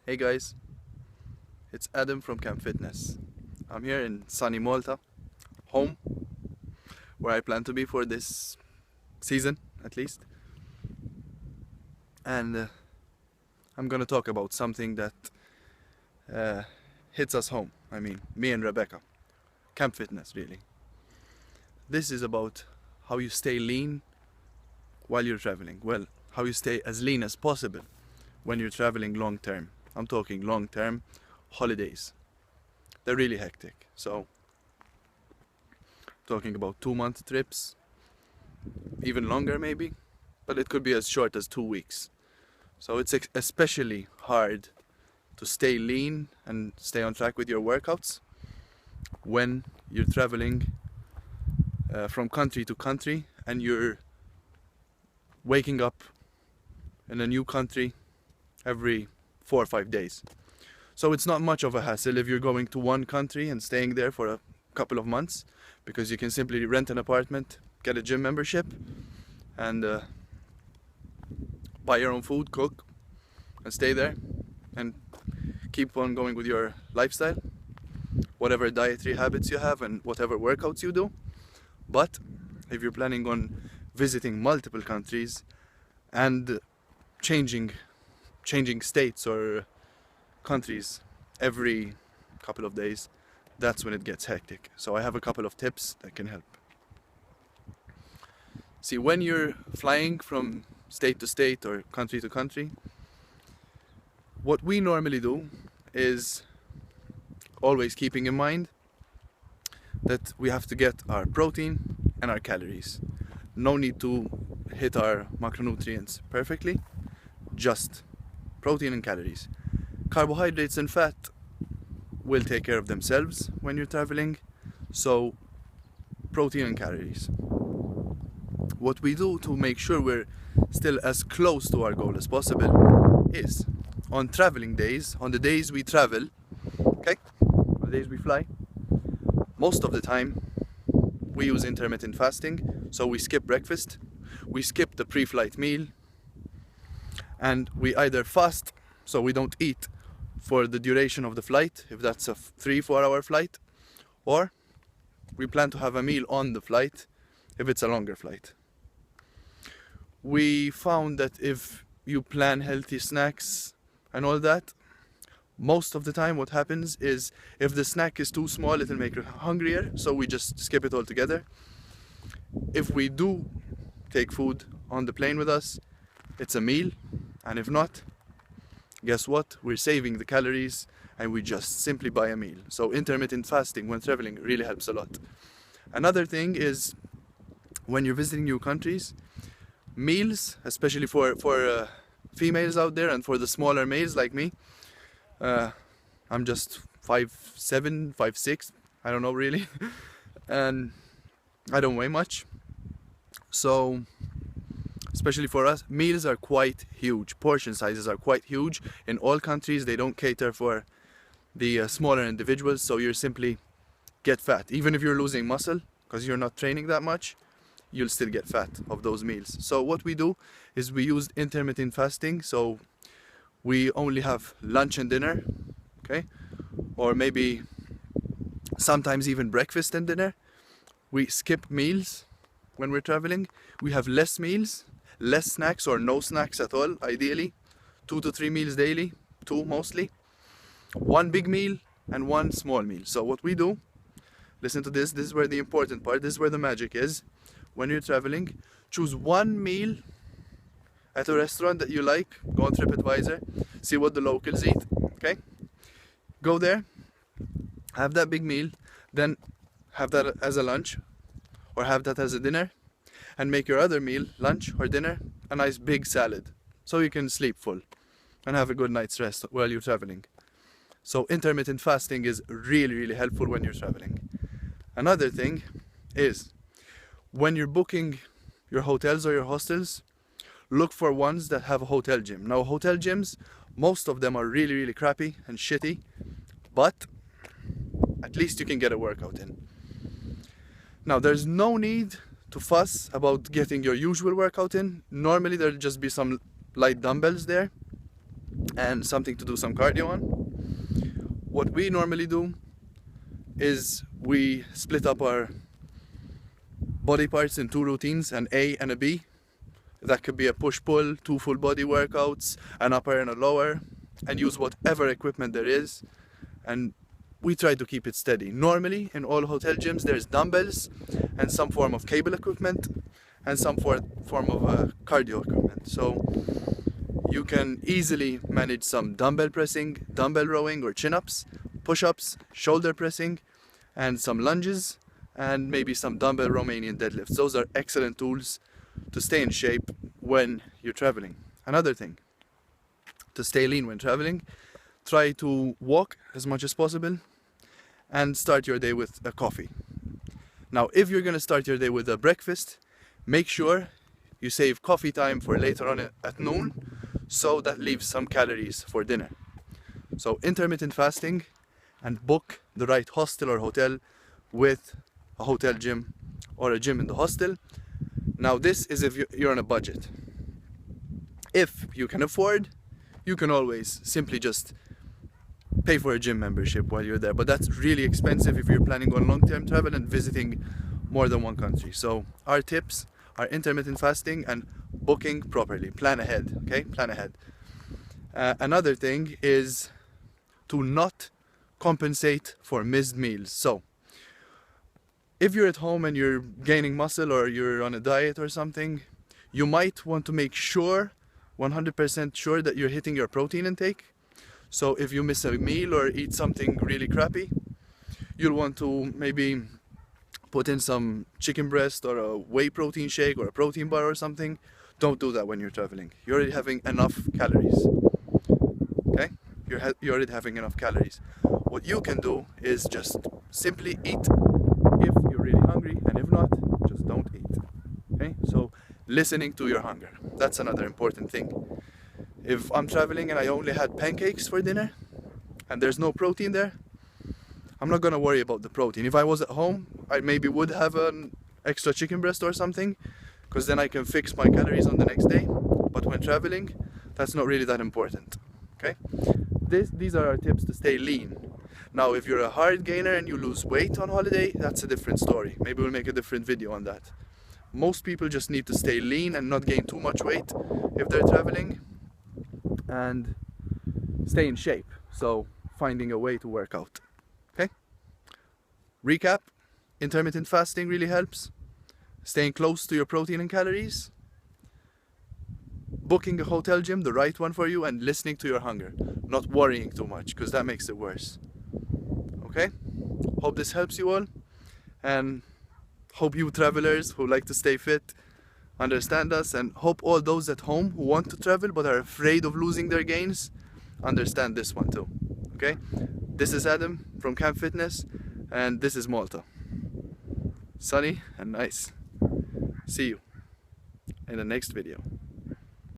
Hey guys, it's Adam from Camp Fitness. I'm here in sunny Malta, home, where I plan to be for this season at least. And I'm gonna talk about something that hits us home. I mean, me and Rebecca. Camp Fitness, really. This is about how you stay lean while you're traveling. Well, how you stay as lean as possible when you're traveling long term. I'm talking long term holidays. They're really hectic. So, talking about 2 month trips, even longer maybe, but it could be as short as 2 weeks. So it's especially hard to stay lean and stay on track with your workouts when you're traveling from country to country and you're waking up in a new country every 4 or 5 days. So it's not much of a hassle if you're going to one country and staying there for a couple of months, because you can simply rent an apartment, get a gym membership, and buy your own food, cook, and stay there and keep on going with your lifestyle, whatever dietary habits you have and whatever workouts you do. But if you're planning on visiting multiple countries and changing states or countries every couple of days, that's when it gets hectic. So I have a couple of tips that can help. See, when you're flying from state to state or country to country, what we normally do is always keeping in mind that we have to get our protein and our calories. No need to hit our macronutrients perfectly, just protein and calories. Carbohydrates and fat will take care of themselves when you're traveling, so protein and calories. What we do to make sure we're still as close to our goal as possible is on traveling days, on the days we travel, okay, on the days we fly, most of the time we use intermittent fasting. So we skip breakfast, we skip the pre-flight meal, and we either fast, so we don't eat for the duration of the flight, if that's a 3-4 hour flight, or we plan to have a meal on the flight if it's a longer flight. We found that if you plan healthy snacks and all that, most of the time what happens is if the snack is too small, it'll make you hungrier, so we just skip it altogether. If we do take food on the plane with us, it's a meal, and if not, guess what? We're saving the calories and we just simply buy a meal. So intermittent fasting when traveling really helps a lot. Another thing is when you're visiting new countries, meals, especially for females out there and for the smaller males like me, I'm just 5'7", 5'6", I don't know really, and I don't weigh much. So especially for us, meals are quite huge. Portion sizes are quite huge. In all countries, they don't cater for the smaller individuals, so you simply get fat. Even if you're losing muscle, because you're not training that much, you'll still get fat of those meals. So what we do is we use intermittent fasting. So we only have lunch and dinner, okay? Or maybe sometimes even breakfast and dinner. We skip meals when we're traveling. We have less meals, less snacks or no snacks at all, ideally. 2 to 3 meals daily, 2 mostly. 1 big meal and 1 small meal. So what we do, listen to this is where the important part, this is where the magic is. When you're traveling, choose 1 meal at a restaurant that you like, go on TripAdvisor, see what the locals eat, okay? Go there, have that big meal, then have that as a lunch, or have that as a dinner, and make your other meal, lunch or dinner, a nice big salad, so you can sleep full and have a good night's rest while you're traveling. So intermittent fasting is really, really helpful when you're traveling. Another thing is, when you're booking your hotels or your hostels, look for ones that have a hotel gym. Now, hotel gyms, most of them are really, really crappy and shitty, but at least you can get a workout in. Now, there's no need to fuss about getting your usual workout in. Normally, there'll just be some light dumbbells there. and something to do some cardio on. What we normally do is we split up our body parts in 2 routines, an A and a B. That could be a push-pull, 2 full body workouts, an upper and a lower, and use whatever equipment there is, and we try to keep it steady. Normally in all hotel gyms there's dumbbells and some form of cable equipment and some form of cardio equipment, so you can easily manage some dumbbell pressing, dumbbell rowing or chin-ups, push-ups, shoulder pressing, and some lunges, and maybe some dumbbell Romanian deadlifts. Those are excellent tools to stay in shape when you're traveling. Another thing, to stay lean when traveling, try to walk as much as possible and start your day with a coffee. Now, if you're gonna start your day with a breakfast, make sure you save coffee time for later on at noon, so that leaves some calories for dinner. So intermittent fasting, and book the right hostel or hotel with a hotel gym or a gym in the hostel. Now this is if you're on a budget. If you can afford, you can always simply just pay for a gym membership while you're there, but that's really expensive if you're planning on long-term travel and visiting more than one country. So our tips are intermittent fasting and booking properly. Plan ahead, okay? Plan ahead. Another thing is to not compensate for missed meals. So if you're at home and you're gaining muscle or you're on a diet or something, you might want to make sure, 100% sure, that you're hitting your protein intake. So if you miss a meal or eat something really crappy, you'll want to maybe put in some chicken breast or a whey protein shake or a protein bar or something. Don't do that when you're traveling. You're already having enough calories. Okay? You're already having enough calories. What you can do is just simply eat if you're really hungry, and if not, just don't eat. Okay? So listening to your hunger. That's another important thing. If I'm traveling and I only had pancakes for dinner and there's no protein there, I'm not gonna worry about the protein. If I was at home, I maybe would have an extra chicken breast or something, because then I can fix my calories on the next day. But when traveling, that's not really that important. Okay? These are our tips to stay lean. Now, if you're a hard gainer and you lose weight on holiday, that's a different story. Maybe we'll make a different video on that. Most people just need to stay lean and not gain too much weight if they're traveling, and stay in shape. So finding a way to work out. Okay? Recap: intermittent fasting really helps. Staying close to your protein and calories. Booking a hotel gym, the right one for you, and listening to your hunger. Not worrying too much, because that makes it worse. Okay? Hope this helps you all, and hope you travelers who like to stay fit understand us, and hope all those at home who want to travel but are afraid of losing their gains understand this one too. Okay? This is Adam from Camp Fitness, and this is Malta. Sunny and nice. See you in the next video.